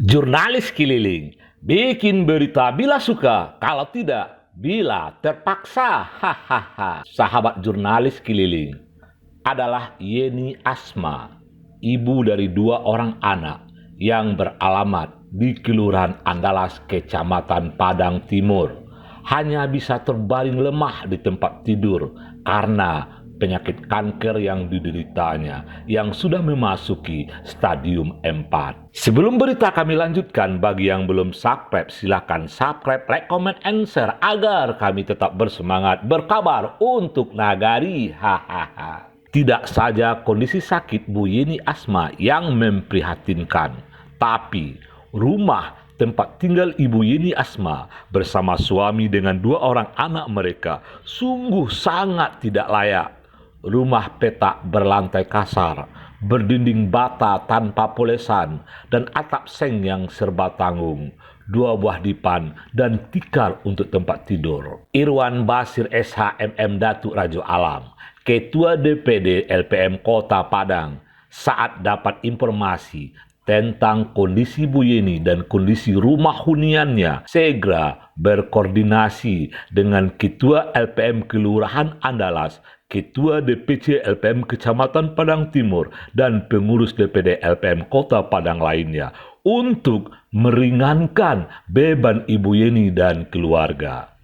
Jurnalis keliling, bikin berita bila suka, kalau tidak, bila terpaksa. Hahaha. Sahabat jurnalis keliling adalah Yeni Asma, ibu dari 2 orang anak yang beralamat di Kelurahan Andalas, Kecamatan Padang Timur. Hanya bisa terbaring lemah di tempat tidur karena penyakit kanker yang dideritanya yang sudah memasuki stadium 4. Sebelum berita kami lanjutkan, bagi yang belum subscribe silakan subscribe, like, comment, and share agar kami tetap bersemangat berkabar untuk Nagari. Hahaha. Tidak saja kondisi sakit Bu Yeni Asma yang memprihatinkan, tapi rumah tempat tinggal Ibu Yeni Asma bersama suami dengan 2 orang anak mereka sungguh sangat tidak layak. Rumah petak berlantai kasar, berdinding bata tanpa polesan, dan atap seng yang serba tanggung. 2 buah dipan dan tikar untuk tempat tidur. Irwan Basir SHMM Datuk Rajo Alam, Ketua DPD LPM Kota Padang, saat dapat informasi tentang kondisi Bu Yeni dan kondisi rumah huniannya, segera berkoordinasi dengan Ketua LPM Kelurahan Andalas, Ketua DPC LPM Kecamatan Padang Timur, dan pengurus DPD LPM Kota Padang lainnya untuk meringankan beban Ibu Yeni dan keluarga.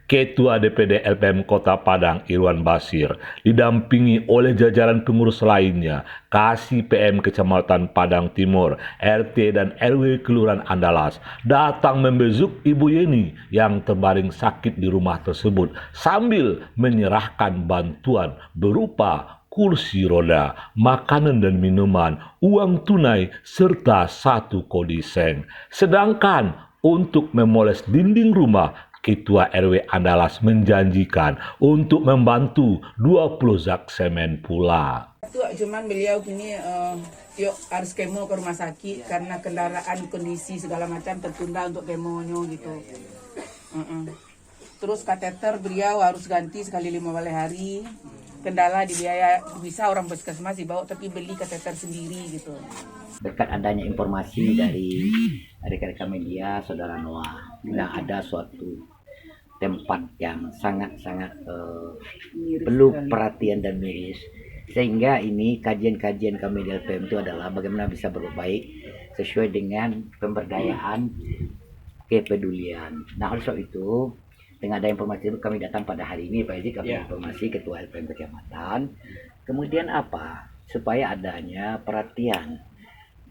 Ketua DPD LPM Kota Padang Irwan Basir didampingi oleh jajaran pengurus lainnya, Kasih PM Kecamatan Padang Timur, RT dan RW Kelurahan Andalas, datang membesuk Ibu Yeni yang terbaring sakit di rumah tersebut sambil menyerahkan bantuan berupa kursi roda, makanan dan minuman, uang tunai, serta 1 kodi seng. Sedangkan untuk memoles dinding rumah, Ketua RW Andalas menjanjikan untuk membantu 20 zak semen pula. Cuman beliau kini yuk harus kemo ke rumah sakit karena kendaraan kondisi segala macam tertunda untuk kemonya gitu. Terus kateter beliau harus ganti sekali 5 hari. Kendala di biaya, bisa orang puskesmas dibawa tapi beli kateter sendiri gitu. Berkat adanya informasi dari rekan-rekan media, Saudara Noah, sudah ada suatu tempat yang sangat-sangat perlu perhatian dan miris, sehingga ini kajian-kajian kami di LPM itu adalah bagaimana bisa berbuat baik sesuai dengan pemberdayaan kepedulian. Nah, oleh sebab itu, dengan ada informasi itu kami datang pada hari ini, Pak Edi, kami informasi Ketua LPM Kecamatan. Kemudian apa? Supaya adanya perhatian.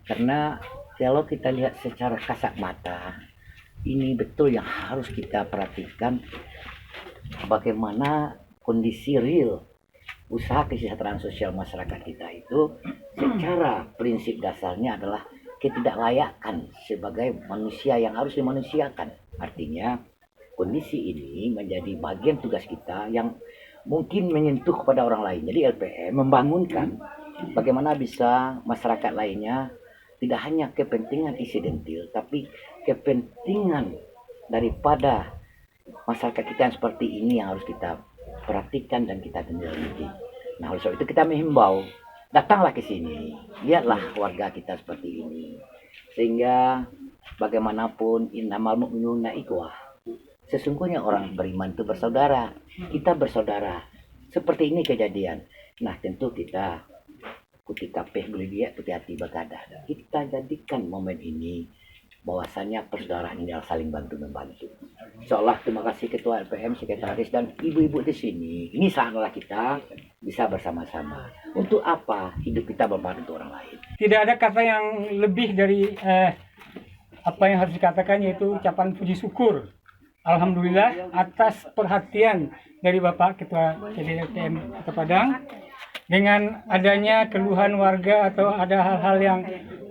Karena kalau kita lihat secara kasat mata, ini betul yang harus kita perhatikan bagaimana kondisi real usaha kesejahteraan sosial masyarakat kita itu secara prinsip dasarnya adalah ketidaklayakan sebagai manusia yang harus dimanusiakan. Artinya kondisi ini menjadi bagian tugas kita yang mungkin menyentuh kepada orang lain. Jadi LPM membangunkan bagaimana bisa masyarakat lainnya tidak hanya kepentingan insidentil, tapi kepentingan daripada masyarakat kita yang seperti ini yang harus kita perhatikan dan kita tindak-lanjuti. Nah, oleh sebab itu kita menghimbau, datanglah ke sini, lihatlah warga kita seperti ini. Sehingga bagaimanapun innamal mu'minuna ikhwah. Sesungguhnya orang beriman itu bersaudara, kita bersaudara. Seperti ini kejadian. Nah, tentu kita kuti kapeh beli dia, kuti hati bagadah. Kita jadikan momen ini bahwasanya persaudaraan ini adalah saling bantu membantu. Insyaallah, terima kasih Ketua LPM, Sekretaris dan ibu-ibu di sini. Ini saatnya kita bisa bersama-sama. Untuk apa? Hidup kita bermanfaat untuk orang lain. Tidak ada kata yang lebih dari apa yang harus dikatakan, yaitu ucapan puji syukur. Alhamdulillah atas perhatian dari Bapak Ketua LPM Kota Padang. Dengan adanya keluhan warga atau ada hal-hal yang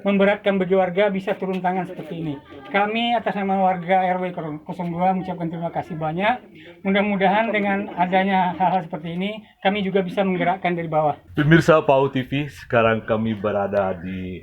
memberatkan bagi warga, bisa turun tangan seperti ini. Kami atas nama warga RW 02 mengucapkan terima kasih banyak. Mudah-mudahan dengan adanya hal-hal seperti ini, kami juga bisa menggerakkan dari bawah. Pemirsa PAU TV, sekarang kami berada di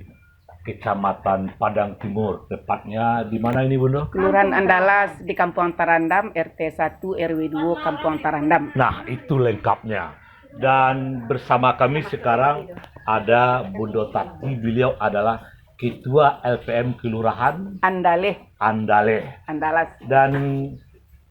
Kecamatan Padang Timur, tepatnya di mana ini, Bunda? Kelurahan Andalas di Kampung Tarandam, RT 1 RW 2 Kampung Tarandam. Nah, itu lengkapnya. Dan bersama kami sekarang ada Bunda Tati, beliau adalah Ketua LPM Kelurahan Andaleh, Andalas. Dan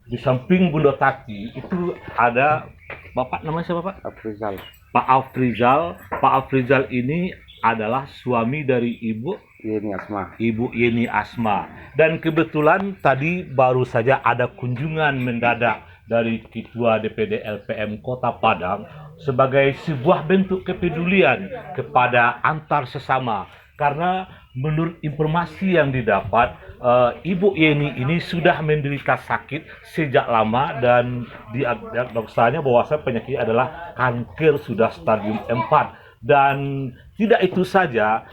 di samping Bunda Tati itu ada Bapak, namanya siapa Pak? Afrizal. Pak Afrizal. Pak Afrizal ini adalah suami dari Ibu Yeni Asma. Dan kebetulan tadi baru saja ada kunjungan mendadak dari Ketua DPD LPM Kota Padang sebagai sebuah bentuk kepedulian kepada antar sesama. Karena menurut informasi yang didapat, Ibu Yeni ini sudah menderita sakit sejak lama dan diagnosanya bahwa penyakitnya adalah kanker sudah stadium 4. Dan tidak itu saja,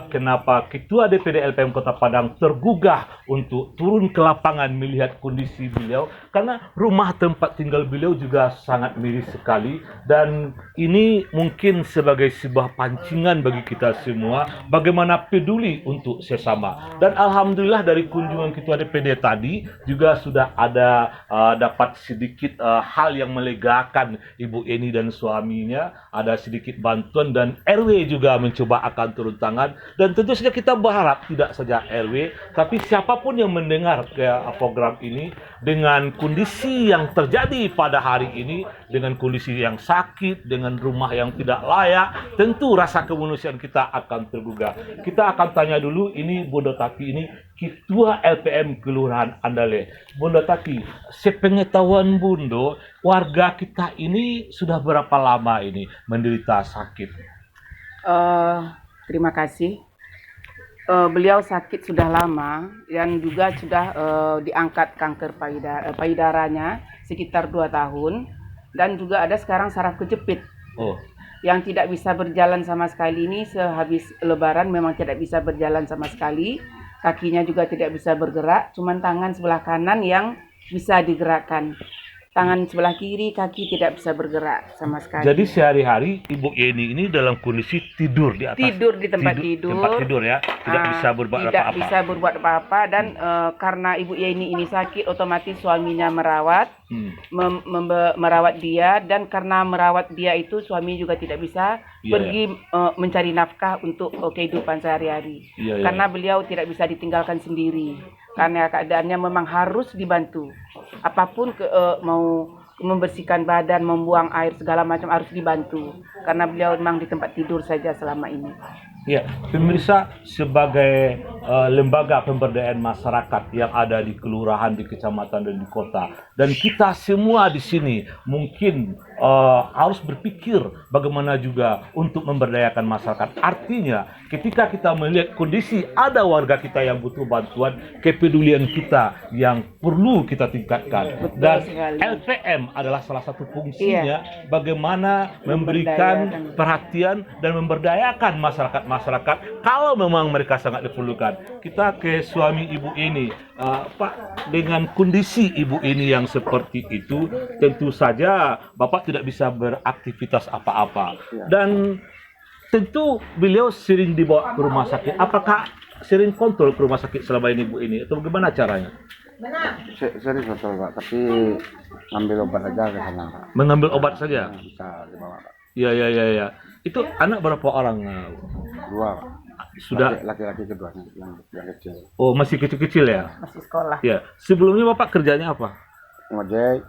kenapa Ketua DPD LPM Kota Padang tergugah untuk turun ke lapangan melihat kondisi beliau, karena rumah tempat tinggal beliau juga sangat miris sekali. Dan ini mungkin sebagai sebuah pancingan bagi kita semua bagaimana peduli untuk sesama. Dan alhamdulillah dari kunjungan Ketua DPD tadi juga sudah ada dapat sedikit hal yang melegakan Ibu Eni dan suaminya, ada sedikit bantuan, dan RW juga mencoba akan turun tangan. Dan tentu saja kita berharap tidak saja RW, tapi siapapun yang mendengar program ini dengan kondisi yang terjadi pada hari ini, dengan kondisi yang sakit, dengan rumah yang tidak layak, tentu rasa kemanusiaan kita akan tergugah. Kita akan tanya dulu, ini Bunda Tati ini Ketua LPM Kelurahan Andaleh. Bunda Tati, sepengetahuan Bunda, warga kita ini sudah berapa lama ini menderita sakit? Terima kasih. Beliau sakit sudah lama dan juga sudah diangkat kanker payudaranya sekitar 2 tahun, dan juga ada sekarang saraf kejepit yang tidak bisa berjalan sama sekali. Ini sehabis Lebaran memang tidak bisa berjalan sama sekali, kakinya juga tidak bisa bergerak, cuman tangan sebelah kanan yang bisa digerakkan. Tangan sebelah kiri, kaki tidak bisa bergerak sama sekali. Jadi sehari-hari Ibu Yeni ini dalam kondisi tidur di atas. Tidur di tempat tidur. Tempat tidur ya, tidak bisa berbuat apa-apa. Tidak bisa berbuat apa-apa, dan karena Ibu Yeni ini sakit, otomatis suaminya merawat, merawat dia, dan karena merawat dia itu suami juga tidak bisa pergi mencari nafkah untuk kehidupan sehari-hari. Karena beliau tidak bisa ditinggalkan sendiri. Karena keadaannya memang harus dibantu. Apapun mau membersihkan badan, membuang air, segala macam harus dibantu. Karena beliau memang di tempat tidur saja selama ini. Ya, pemirsa, sebagai lembaga pemberdayaan masyarakat yang ada di kelurahan, di kecamatan, dan di kota, dan kita semua di sini mungkin harus berpikir bagaimana juga untuk memberdayakan masyarakat. Artinya, ketika kita melihat kondisi ada warga kita yang butuh bantuan, kepedulian kita yang perlu kita tingkatkan. Dan LPM adalah salah satu fungsinya bagaimana memberikan perhatian dan memberdayakan masyarakat kalau memang mereka sangat diperlukan. Kita ke suami Ibu ini, Pak, dengan kondisi Ibu ini yang seperti itu, tentu saja Bapak tidak bisa beraktivitas apa-apa. Dan tentu beliau sering dibawa ke rumah sakit. Apakah sering kontrol ke rumah sakit selama ini Bu ini, atau bagaimana caranya? Sering kontrol Pak, tapi ngambil obat saja ke sana Pak. Mengambil obat saja? Bisa dibawa Pak. Iya. Itu anak berapa orang? 2 Pak. Sudah laki-laki kedua yang kecil. Oh, masih kecil-kecil ya? Masih sekolah. Ya. Sebelumnya Bapak kerjanya apa? Ngojek,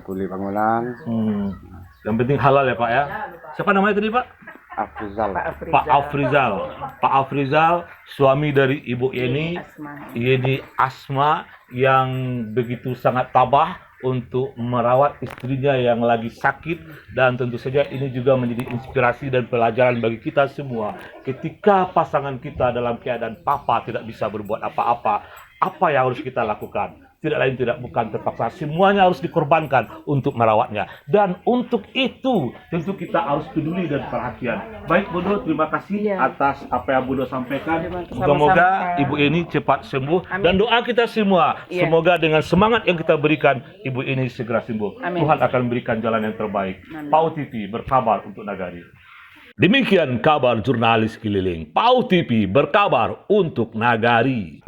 kuli bangunan. Yang penting halal ya Pak ya. Siapa namanya tadi Pak? Afrizal. Pak Afrizal, suami dari Ibu Yeni Asma, yang begitu sangat tabah untuk merawat istrinya yang lagi sakit. Dan tentu saja ini juga menjadi inspirasi dan pelajaran bagi kita semua. Ketika pasangan kita dalam keadaan papa tidak bisa berbuat apa-apa, apa yang harus kita lakukan? Tidak lain tidak bukan terpaksa, semuanya harus dikorbankan untuk merawatnya. Dan untuk itu tentu kita harus peduli dan perhatian. Baik Bunda, terima kasih atas apa yang Bunda sampaikan. Semoga Ibu ini cepat sembuh. Amin. Dan doa kita semua, semoga dengan semangat yang kita berikan, Ibu ini segera sembuh. Amin. Tuhan akan memberikan jalan yang terbaik. PAU TV berkabar untuk Nagari. Demikian kabar jurnalis keliling. PAU TV berkabar untuk Nagari.